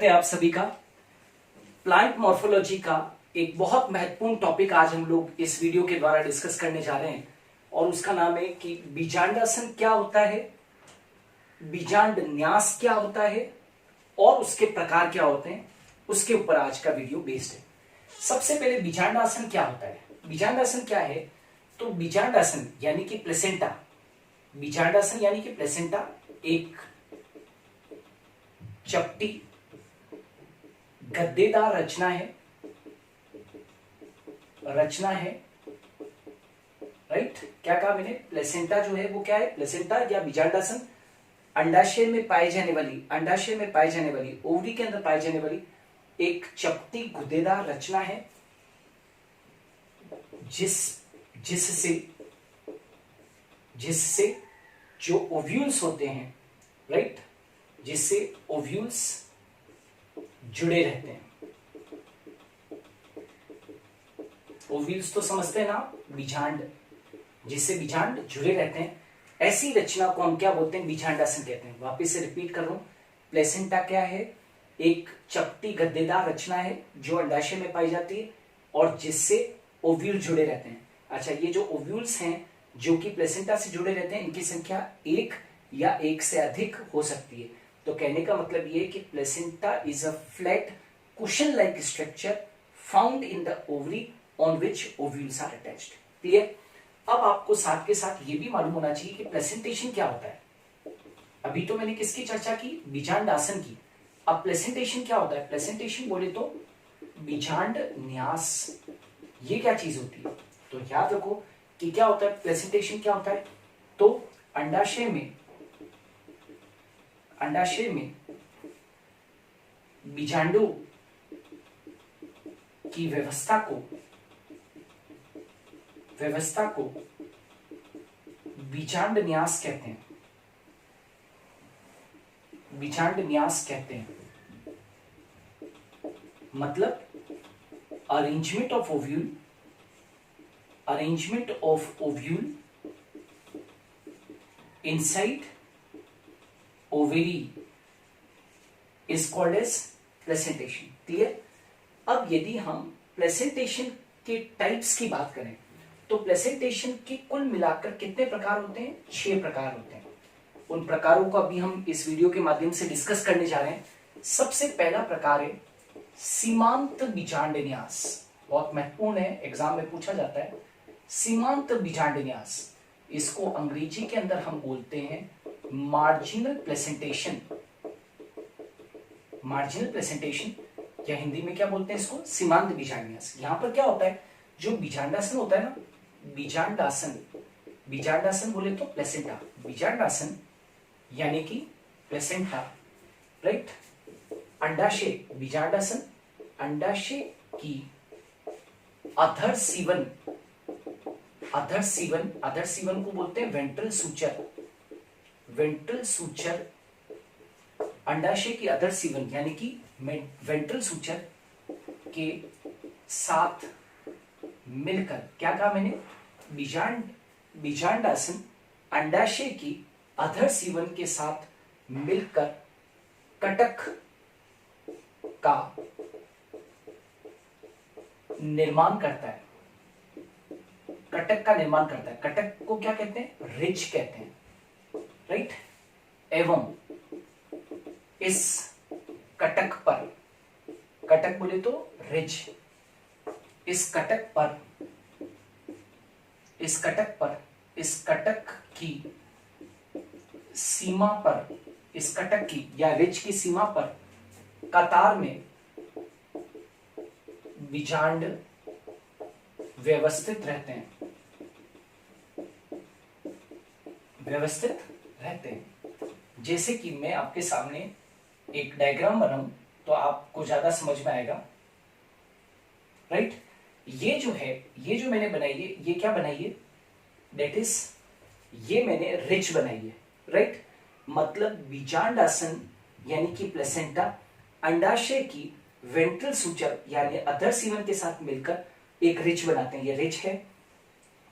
स्वागत है आप सभी का। प्लांट मॉर्फोलॉजी का एक बहुत महत्वपूर्ण टॉपिक आज हम लोग इस वीडियो के द्वारा डिस्कस करने जा रहे हैं और उसका नाम है कि बीजांडासन क्या होता है, बीजांड न्यास क्या होता है और उसके प्रकार क्या होते हैं, उसके ऊपर आज का वीडियो बेस्ड है। सबसे पहले बीजांडासन क्या होता है। बीजांडासन क्या है? तो बीजांडासन यानी कि प्लेसेंटा, बीजांडासन यानी कि प्लेसेंटा एक चपटी गद्देदार रचना है राइट। क्या कहा मैंने? प्लेसेंटा जो है वो क्या है? प्लेसेंटा या बीजांडासन अंडाशय में पाई जाने वाली ओवरी के अंदर पाई जाने वाली एक चपटी गुद्देदार रचना है जिससे जो ओव्यूल्स होते हैं राइट, जिससे ओव्यूल्स जुड़े रहते हैं। ओव्यूल्स तो समझते हैं ना, बीजांड, जिससे बीजांड जुड़े रहते हैं, ऐसी रचना को हम क्या बोलते हैं? बीजांडासन कहते हैं। वापस से रिपीट कर रहा हूं, प्लेसेंटा क्या है? एक चपटी गद्देदार रचना है जो अंडाशय में पाई जाती है और जिससे ओव्यूल जुड़े रहते हैं। अच्छा, ये जो ओव्यूल्स हैं जो कि प्लेसेंटा से जुड़े रहते हैं, इनकी संख्या एक या एक से अधिक हो सकती है। तो कहने का मतलब ये है कि placenta is a flat cushion like structure found in the ovary on which ovules are attached. Clear? अब आपको साथ के साथ ये भी मालूम होना चाहिए कि प्लेसेंटेशन क्या होता है। अभी तो मैंने किसकी चर्चा की? बीजांडासन की। अब प्लेसेंटेशन क्या होता है? प्लेसेंटेशन बोले तो बीजांड न्यास, ये क्या चीज होती है? तो याद रखो कि क्या होता है प्लेसेंटेशन, क्या होता है? तो अंडाशय में बीजांडों की व्यवस्था को बीजांड न्यास कहते हैं। बीजांड न्यास कहते हैं मतलब arrangement of ovule inside ovary is called as placentation. Clear? अब यदि हम प्लेसेंटेशन के टाइप्स की बात करें तो प्लेसेंटेशन के कुल मिलाकर कितने प्रकार होते हैं? 6 प्रकार होते हैं। उन प्रकारों को अभी हम इस वीडियो के माध्यम से डिस्कस करने जा रहे हैं। सबसे पहला प्रकार है सीमांत बीजांड न्यास। बहुत महत्वपूर्ण है, एग्जाम में पूछा जाता है। सीमांत बीजांड न्यास, इसको अंग्रेजी के अंदर हम बोलते हैं मार्जिनल प्लेसेंटेशन। मार्जिनल प्लेसेंटेशन या हिंदी में क्या बोलते हैं इसको? सीमांत बीजांड न्यास। यहां पर क्या होता है, जो बीजांडासन होता है ना, बीजांडासन बोले तो प्लेसेंटा, बीजांडासन यानी कि प्लेसेंटा राइट। अंडाशय, बीजांडासन अंडाशय की अधर सीवन को बोलते हैं वेंट्रल सूचर। अंडाशय की अधर सीवन यानी कि वेंट्रल सूचर के साथ मिलकर, क्या कहा मैंने? बीजांडासन अंडाशय की अधर सीवन के साथ मिलकर कटक का निर्माण करता है। कटक को क्या कहते हैं? रिज कहते हैं राइट। एवं इस कटक बोले तो रिज, इस कटक की सीमा पर, इस कटक की या रिज की सीमा पर कतार में बीजांड व्यवस्थित रहते हैं। जैसे कि मैं आपके सामने एक डायग्राम बनाऊं तो आपको ज्यादा समझ में आएगा राइट। ये जो मैंने बनाई है, ये क्या बनाई है? दैट इज, ये मैंने रिच बनाई है राइट। मतलब बीजांडासन यानी कि प्लेसेंटा अंडाशय की वेंट्रल सूचर यानी अधर सीवन के साथ मिलकर एक रिच बनाते हैं। ये रिच है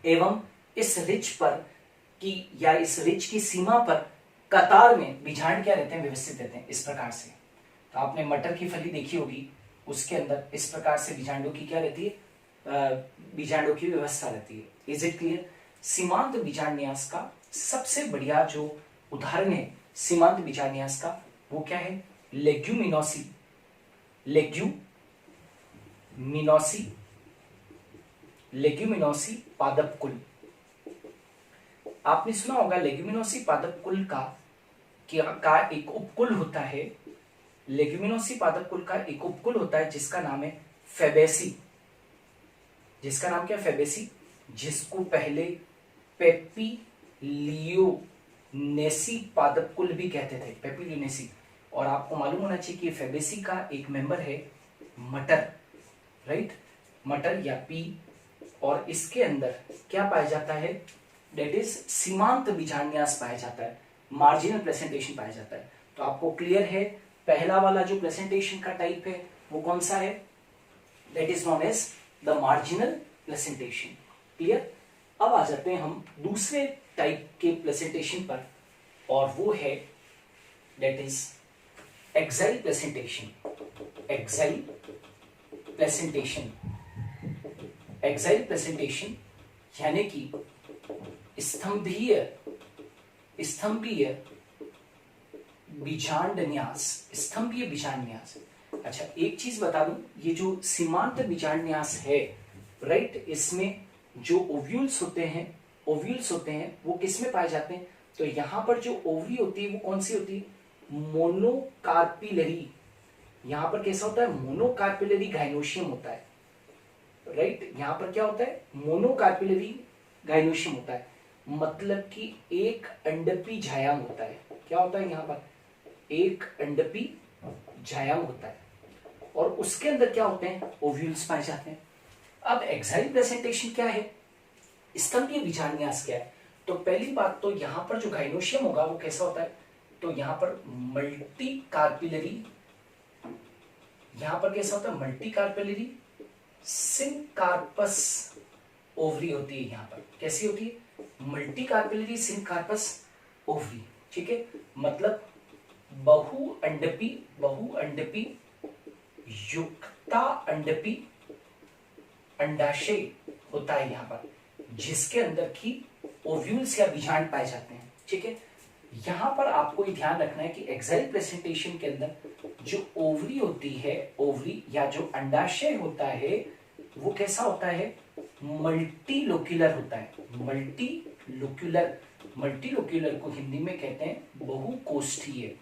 एवं इस रिच पर की या इस रिच की सीमा पर कतार में बीजांड क्या रहते हैं? व्यवस्थित रहते हैं इस प्रकार से। तो आपने मटर की फली देखी होगी, उसके अंदर इस प्रकार से बीजांडों की क्या रहती है, बीजांडों की व्यवस्था रहती है। Is it clear? सीमांत बीजांडन्यास का सबसे बढ़िया जो उदाहरण है सीमांत बीजांडन्यास का, वो क्या है? लेग्यूमिनोसी। लेग्यूमिनोसी पादप कुल। आपने सुना होगा लेग्यूमिनोसी पादप कुल का एक उपकुल होता है। लेग्यूमिनोसी पादप कुल का एक उपकुल होता है जिसका नाम है फेबेसी। जिसका नाम क्या है? फेबेसी। जिसको पहले पेपिलियोनेसी पादप कुल भी कहते थे, पेपिलियोनेसी। और आपको मालूम होना चाहिए कि फेबेसी का एक मेंबर है मटर, राइट? मटर या पी। और इसके अंदर क्या पाया जाता है? डेट इज सीमांत बीजांडन्यास पाया जाता है, मार्जिनल प्रेजेंटेशन पाया जाता है। तो आपको क्लियर है पहला वाला जो प्रेजेंटेशन का टाइप है वो कौन सा है? That is known as the marginal presentation. Clear? अब आ जाते हैं हम दूसरे टाइप के प्रेजेंटेशन पर, और वो है that is axile presentation. Axile presentation. Axile presentation यानी कि स्तंभीय बीजांडन्यास। स्तंभीय बीजांडन्यास। अच्छा, एक चीज बता दूं, ये जो सीमांत बीजांडन्यास है, राइट, इसमें जो ओव्यूल्स होते हैं वो किस में पाए जाते हैं? तो यहां पर जो ओवरी होती है वो कौन सी होती है? मोनोकार्पिलरी। यहां पर कैसा होता है? मोनोकार्पिलरी गाइनोशियम होता है, राइट? यहां पर क्या होता है? मोनोकार्पिलरी गाइनोशियम होता है, मतलब कि एक अंडपी जायांग होता है। क्या होता है यहां पर? एक अंडपी जायांग होता है, और उसके अंदर क्या होते हैं? ओव्यूल्स पाए जाते हैं। अब एक्साइल प्रेजेंटेशन क्या है, स्तंभीय बीजांडन्यास क्या है? तो पहली बात तो यहां पर जो गाइनोशियम होगा वो कैसा होता है? तो यहां पर मल्टी कार्पिलरी, यहां पर कैसा होता है? मल्टी कार्पिलरी सिनकार्पस ओवरी होती है। यहां पर कैसी होती है? Multicarpellary syncarpous ovary. ठीक है, मतलब बहुअंडपी युक्ता अंडपी अंडाशय होता है यहां पर, जिसके अंदर की ओव्यूल्स या बीजांड पाए जाते हैं। ठीक है, यहां पर आपको ये ध्यान रखना है कि एक्साइल प्रेजेंटेशन के अंदर जो ओवरी होती है, ओवरी या जो अंडाशय होता है वो कैसा होता है? मल्टीलोक्यूलर होता है। मल्टीलोक्यूलर को हिंदी में कहते हैं बहुकोष्ठीय।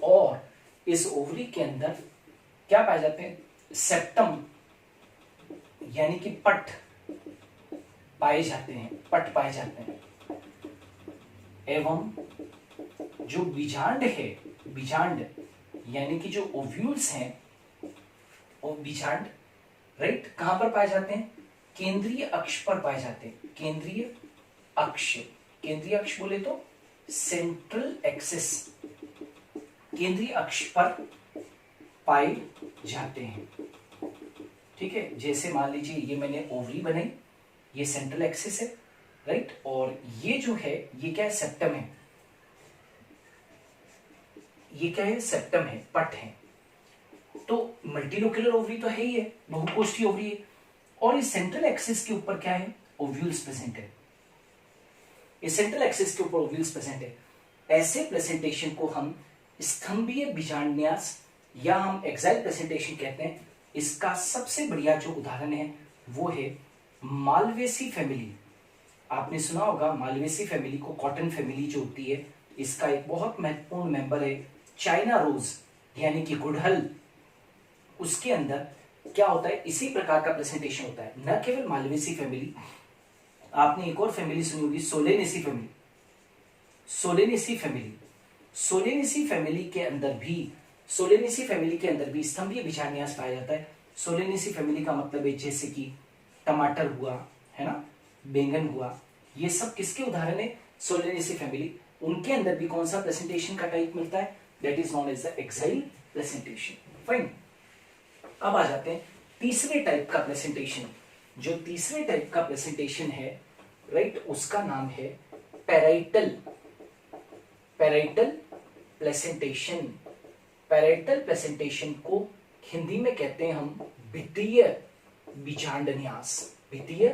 और इस ओवरी के अंदर क्या पाए जाते हैं? सेप्टम यानी कि पट पाए जाते हैं। एवं जो बीजांड यानी कि जो ओव्यूल्स हैं वो बीजांड, राइट, कहां पर पाए जाते हैं? केंद्रीय अक्ष पर पाए जाते हैं। केंद्रीय अक्ष बोले तो सेंट्रल एक्सिस, केंद्रीय अक्ष पर पाए जाते हैं। ठीक है, जैसे मान लीजिए ये मैंने ओवरी बनाई, ये सेंट्रल एक्सिस है, राइट, और ये जो है ये क्या है? सेप्टम है। ये क्या है? सेप्टम है, पट है। तो मल्टीलोक्यूलर ओवरी तो है ही है, बहुकोष्ठीय ओवरी है, और इस सेंट्रल एक्सिस के ऊपर क्या है? ओव्यूल्स प्रेजेंट है। इस सेंट्रल एक्सिस के ऊपर ओव्यूल्स प्रेजेंट है। ऐसे प्रेजेंटेशन को हम स्तंभीय बीजांडन्यास या हम एक्साइल प्रेजेंटेशन कहते हैं। इसका सबसे बढ़िया जो उदाहरण है वो है मालवेसी फैमिली। आपने सुना होगा मालवेसी फैमिली को, कॉटन फैमिली जो होती है, इसका एक बहुत महत्वपूर्ण मेंबर है चाइना रोज यानी कि गुड़हल। उसके अंदर क्या होता है? इसी प्रकार का प्रेजेंटेशन होता है। न केवल मालवेसी फैमिली, आपने एक और फैमिली सुनी होगी, सोलेनेसी फैमिली के अंदर भी स्तंभीय बीजांडन्यास पाया जाता है। सोलेनेसी फैमिली का मतलब है जैसे कि टमाटर हुआ, है ना, बैंगन हुआ, ये सब किसके उदाहरण है? Solanaceae family. उनके अंदर भी कौन सा प्रेजेंटेशन का टाइप मिलता है? That is known as the axile presentation. Fine, अब आ जाते हैं तीसरे टाइप का प्रेजेंटेशन। जो तीसरे टाइप का प्रेजेंटेशन है, राइट, उसका नाम है पैराइटल प्रेजेंटेशन। पैरेटल प्रेजेंटेशन को हिंदी में कहते हैं हम भित्तीय बीजांडन्यास। भित्तीय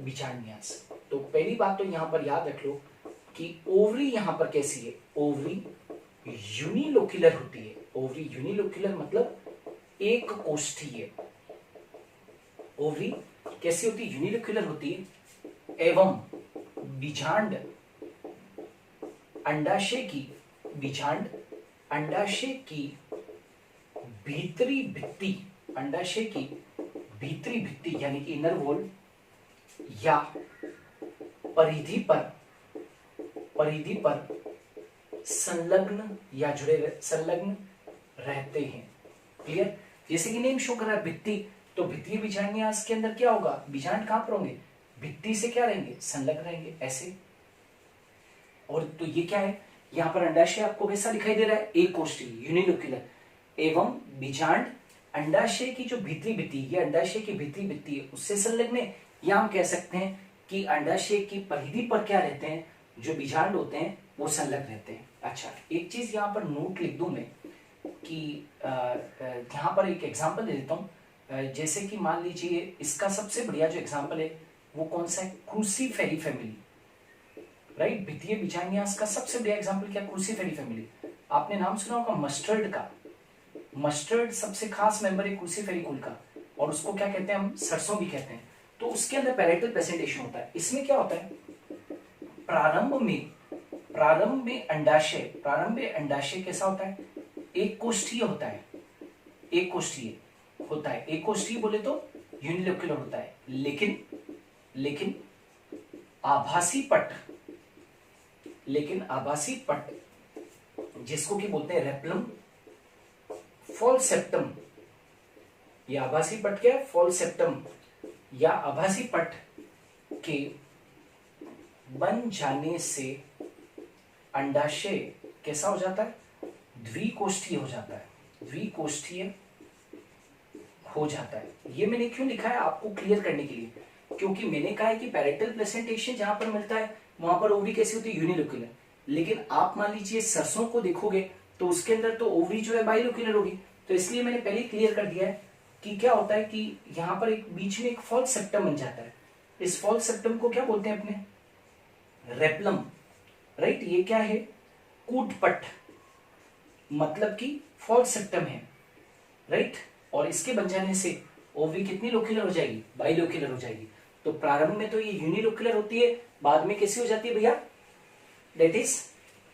बीजांडन्यास। तो पहली बात तो यहां पर याद रख लो कि ओवरी यहां पर कैसी है, ओवरी यूनिलोक्युलर होती है। ओवरी यूनिलोक्युलर मतलब एक कोष्ठीय। ओवरी कैसी होती है, यूनिलोक्युलर होती है। एवं बीजांड अंडाशय की, बीजांड अंडाशय की भीतरी भित्ति, अंडाशय की भीतरी भित्ति यानी कि इनर वॉल या परिधि पर संलग्न या संलग्न रहते हैं। क्लियर? जैसे कि नेम शो कर रहा है भित्ति, तो भित्तीय बीजांडन्यास के अंदर क्या होगा, बीजांड कहां पर होंगे, भित्ति से क्या रहेंगे, संलग्न रहेंगे ऐसे। और तो ये क्या है, यहां पर अंडाशय आपको कैसा दिखाई दे रहा है, एक कोष्ठीय यूनिलोक्युलर। एवं बीजांड अंडाशय की जो भीतरी भित्ति, ये अंडाशय की भीतरी भित्ति है उससे संलग्न है। या हम कह सकते हैं कि अंडाशय की परिधि पर क्या रहते हैं, जो बीजांड होते हैं वो संलग्न रहते हैं। अच्छा, एक चीज यहाँ पर नोट लिख दूं मैं कि यहाँ पर एक एग्जांपल दे देता हूँ। जैसे कि मान लीजिए इसका सबसे बढ़िया जो एग्जांपल है वो कौन सा है, क्रूसीफेरी फैमिली। राइट, भित्तीय बीजांडन्यास का सबसे बढ़िया एग्जांपल क्या, क्रूसीफेरी फैमिली। आपने नाम सुना होगा मस्टर्ड का। मस्टर्ड सबसे खास मेंबर है क्रूसीफेरी कुल का, और उसको क्या कहते हैं हम, सरसों भी कहते हैं। तो उसके अंदर पैरेटल प्रेजेंटेशन होता है। इसमें क्या होता है, प्रारंभ में अंडाशय कैसा होता है, एक कोष्ठीय होता है। एक कोष्ठीय बोले तो यूनिलोक्युलर होता है। लेकिन आभासी पट जिसको कि बोलते हैं रेप्लम फॉलसेप्टम, ये आभासी पट क्या है, फॉलसेप्टम या आभासी पट के बन जाने से अंडाशय कैसा हो जाता है, द्विकोष्ठीय हो जाता है। द्विकोष्ठीय हो जाता है। ये मैंने क्यों लिखा है, आपको क्लियर करने के लिए, क्योंकि मैंने कहा है कि पैरेटल प्रेजेंटेशन जहां पर मिलता है वहां पर ओवरी कैसी होती है, यूनिलोक्युलर। लेकिन आप मान लीजिए सरसों को देखोगे तो उसके अंदर तो ओवरी जो है बाइलोक्युलर होगी। तो इसलिए मैंने पहले क्लियर कर दिया है कि क्या होता है कि यहाँ पर एक बीच में एक फॉल्स सेप्टम बन जाता है। इस फॉल्स सेप्टम को क्या बोलते हैं अपने, रेप्लम। राइट, ये क्या है, कूटपट, मतलब कि फॉल्स सेप्टम है। राइट, और इसके बन जाने से ओवरी कितनी लोक्युलर हो जाएगी, बाइलोक्युलर हो जाएगी। तो प्रारंभ में तो ये यूनिलोक्युलर होती है, बाद में कैसी हो जाती है भैया, दैट इज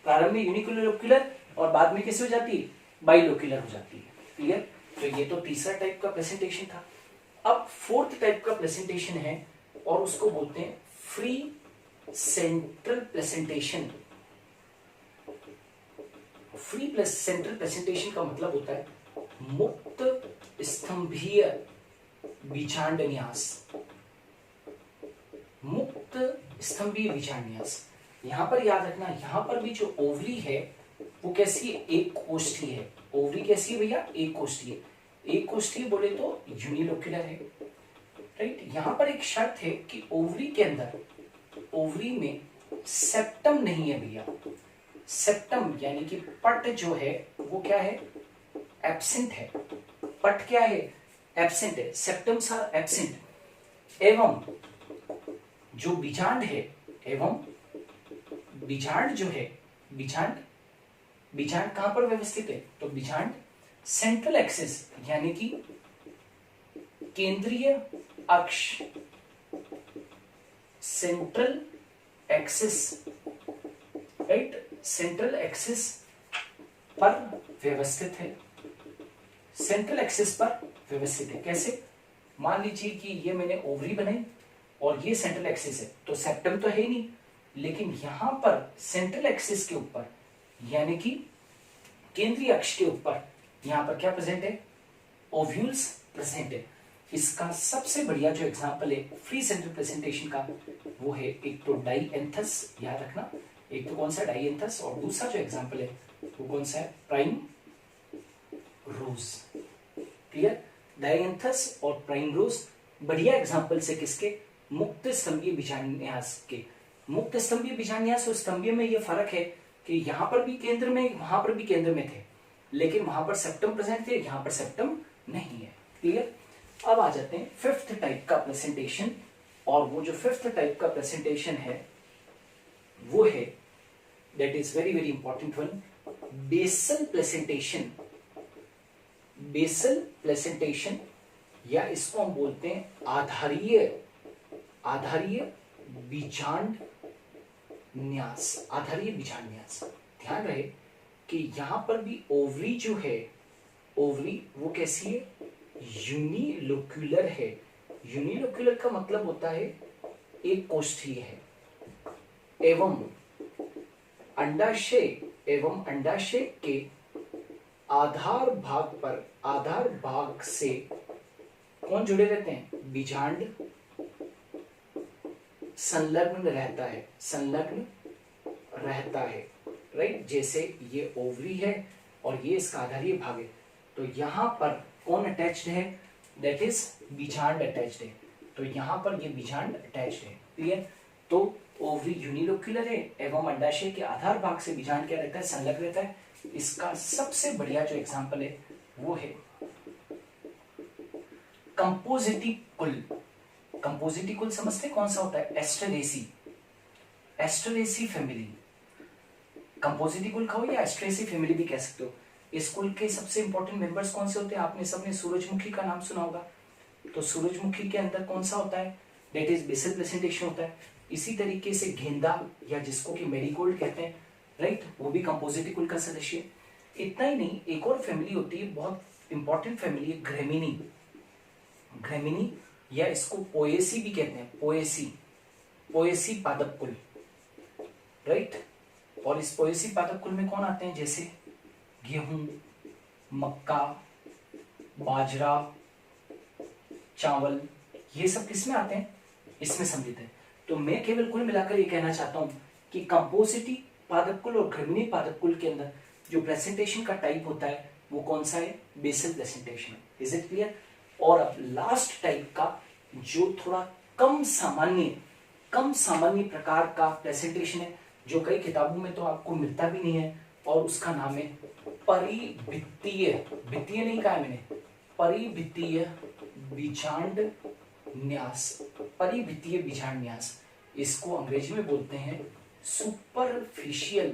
प्रारंभ में यूनिलोक्युलर और बाद में कैसे हो जाती है, बाइलोक्युलर हो जाती है। क्लियर? तो ये तो तीसरा टाइप का प्रेजेंटेशन था। अब फोर्थ टाइप का प्रेजेंटेशन है और उसको बोलते हैं free central presentation. Free central presentation का मतलब होता है मुक्त स्तंभीय बीजांडन्यास। मुक्त स्तंभीय बीजांडन्यास। यहां पर याद रखना, यहां पर भी जो ओवरी है वो कैसी है, एक कोष्ठीय है। ओवरी कैसी है भैया, एक कोष्ठीय। एक कोष्ठीय बोले तो यूनिलोक्युलर है। राइट, यहां पर एक शर्त है कि ओवरी के अंदर, ओवरी में सेप्टम नहीं है भैया। सेप्टम यानी कि पट जो है वो क्या है, एब्सेंट है। पट क्या है, एब्सेंट है। Symptoms are absent. एवं जो बीजांड है, एवं बीजांड जो है, बीजांड कहां पर व्यवस्थित है, तो बीजांड सेंट्रल एक्सिस यानी कि केंद्रीय अक्ष, central axis, right, central axis पर व्यवस्थित है। सेंट्रल एक्सिस पर व्यवस्थित है। कैसे, मान लीजिए कि ये मैंने ओवरी बनाई और ये सेंट्रल एक्सिस है, तो सेप्टम तो है ही नहीं, लेकिन यहां पर सेंट्रल एक्सिस के ऊपर यानी कि केंद्रीय अक्ष के ऊपर यहां पर क्या प्रेजेंट है, ओव्यूल्स प्रेजेंट है। इसका सबसे बढ़िया जो एग्जांपल है फ्री सेंट्रल प्रेजेंटेशन का वो है एक तो डाइएंथस, याद रखना, एक तो कौन सा डाइएंथस, और दूसरा जो एग्जांपल है वो कौन सा है, प्राइम रोज। क्लियर, डाइएंथस और प्राइम रोज बढ़िया एग्जांपल से किसके, मुक्त स्तंभीय बीजांडन्यास के। मुक्त स्तंभीय बीजांडन्यास और स्तंभीय में ये फर्क है कि यहां पर भी केंद्र में, वहां पर भी केंद्र में थे। लेकिन वहां पर सेप्टम प्रेजेंट थे, यहां पर सेप्टम नहीं है। क्लियर। अब आ जाते हैं फिफ्थ टाइप का प्रेजेंटेशन, और वो जो फिफ्थ टाइप का प्रेजेंटेशन है वो है, that is very very important one, basal presentation. Basal presentation, या इसको हम बोलते हैं आधारीय बीजांड न्यास। आधारीय बीजांड न्यास। ध्यान रहे कि यहां पर भी ओवरी जो है, ओवरी वो कैसी है, यूनिलोक्यूलर है। यूनिलोक्यूलर का मतलब होता है एक कोष्ठीय है, एवं अंडाशय के आधार भाग से कौन जुड़े रहते हैं, बीजांड संलग्न रहता है। राइट, जैसे ये ओवरी है और ये इसका आधारीय भाग है, तो यहां पर कौन अटैच्ड है, दैट इज बीजांड अटैच्ड है। तो यहां पर ये बीजांड अटैच्ड है। क्लियर। तो ओवरी यूनिलोक्यूलर है एवं अंडाशय के आधार भाग से बीजांड क्या रहता है, संलग्न रहता है। इसका सबसे बढ़िया जो एग्जांपल है वो है कंपोजिटिकुल। कंपोजिटिकुल समझते कौन सा होता है, एस्टरेसी फैमिली। कंपोजिटिकुल कहो या एस्टरेसी फैमिली भी कह सकते हो। इस कुल के सबसे इंपॉर्टेंट मेंबर्स कौन से होते हैं, आपने सबने सूरजमुखी का नाम सुना होगा। तो सूरजमुखी के अंदर कौन सा होता है, दैट इज बेसल प्रेजेंटेशन होता है। इसी तरीके से गेंदा, या जिसको कि मेरीगोल्ड कहते हैं, राइट, वो भी कंपोजिटिकुल का सदस्य है। इतना ही नहीं, एक और फैमिली होती है, बहुत इंपॉर्टेंट फैमिली है, ग्रेमिनी, या इसको पोएसी भी कहते हैं, पोएसी पादप कुल। राइट, और इस पोएसी पादप कुल में कौन आते हैं, जैसे गेहूं, मक्का, बाजरा, चावल, ये सब किसमें आते हैं, इसमें सम्मिलित है। तो मैं केवल कुल मिलाकर ये कहना चाहता हूं कि कंपोजिटी पादप कुल और ग्रेमिनी पादप कुल के अंदर जो प्रेजेंटेशन का टाइप होता है वो कौन सा है, basal presentation. Is it clear. और अब लास्ट टाइप का जो थोड़ा कम सामान्य प्रकार का प्रेजेंटेशन है, जो कई किताबों में तो आपको मिलता भी नहीं है, और उसका नाम है परिभित्तीय। भित्तीय नहीं कहा मैंने, परिभित्तीय बीजांड न्यास। परिभित्तीय बीजांड न्यास, इसको अंग्रेजी में बोलते हैं सुपरफिशियल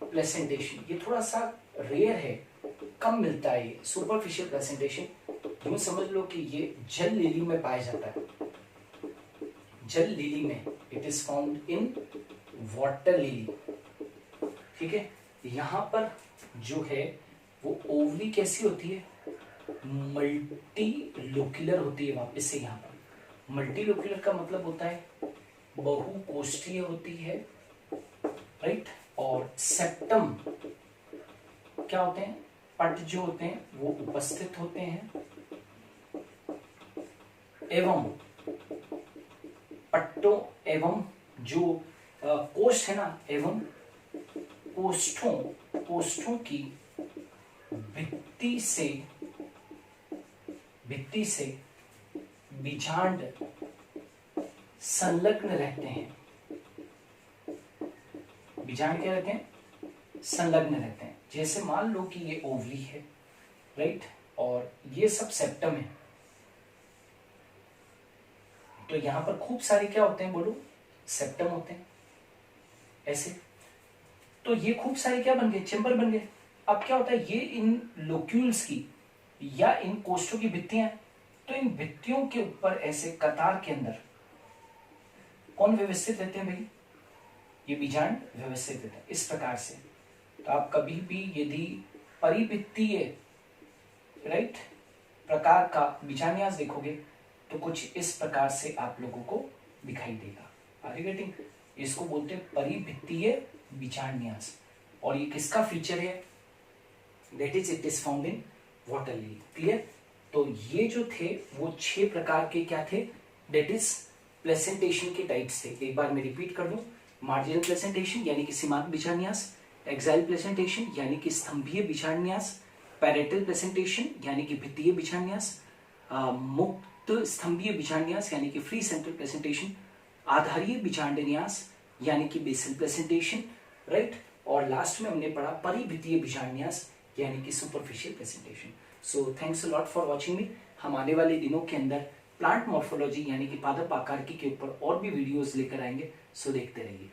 प्रेजेंटेशन। ये थोड़ा सा रेयर है, कम मिलता है ये सुपरफिशियल प्रेजेंटेशन। यूं समझ लो कि ये जल लिली में पाया जाता है, जल लिली में, it is found in water lily. ठीक है। यहां पर जो है वो ओवरी कैसी होती है, मल्टीलोक्यूलर होती है। वापस से यहाँ पर मल्टीलोक्यूलर का मतलब होता है बहुकोष्ठीय होती है। राइट, और सेप्टम क्या होते हैं, पट जो होते हैं वो उपस्थित होते हैं, एवं पट्टों एवं जो कोष्ठ है ना, एवं कोष्ठों की भित्ति से बीजांड संलग्न रहते हैं। बीजांड क्या रहते हैं, संलग्न रहते हैं। जैसे मान लो कि ये ओवरी है, राइट, और ये सब सेप्टम है, तो यहां पर खूब सारे क्या होते हैं, बोलो, सेप्टम होते हैं ऐसे। तो ये खूब सारे क्या बन गए, चेंबर बन गए। अब क्या होता है, ये इन लोक्यूल्स की या इन कोष्ठों की भित्तियां, तो इन भित्तियों के ऊपर ऐसे कतार के अंदर कौन व्यवस्थित रहते हैं भाई, ये बीजांड व्यवस्थित रहते हैं इस प्रकार से। तो आप कभी भी यदि परिभित्तीय, राइट, प्रकार का बीजान्यास देखोगे तो कुछ इस प्रकार से आप लोगों को दिखाई देगा। Are you getting. इसको बोलते हैं परिभित्तीय बीजान्यास, और ये किसका फीचर है, that is it is found in water lily. Clear. तो ये जो थे वो 6 प्रकार के क्या थे, दैट इज प्रेजेंटेशन के टाइप्स थे। एक बार मैं रिपीट कर दूं, मार्जिनल प्रेजेंटेशन यानी कि सीमांत बीजान्यास, एक्साइल प्रेजेंटेशन यानी कि स्तंभीय बीजान्यास, पैरेटल प्रेजेंटेशन यानी कि भित्तीय बीजान्यास, मुक्त स्तंभीय बीजान्यास यानी कि फ्री सेंट्रल प्रेजेंटेशन, आधारीय बीजांडन्यास यानी कि बेसल प्रेजेंटेशन, राइट, और लास्ट में हमने पढ़ा परिभित्तीय बीजान्यास यानी कि superficial presentation. So thanks a lot for watching मी। हम आने वाले दिनों के अंदर प्लांट मॉर्फोलॉजी यानी कि पादप आकार के ऊपर और भी वीडियोस लेकर आएंगे, सो देखते रहिए।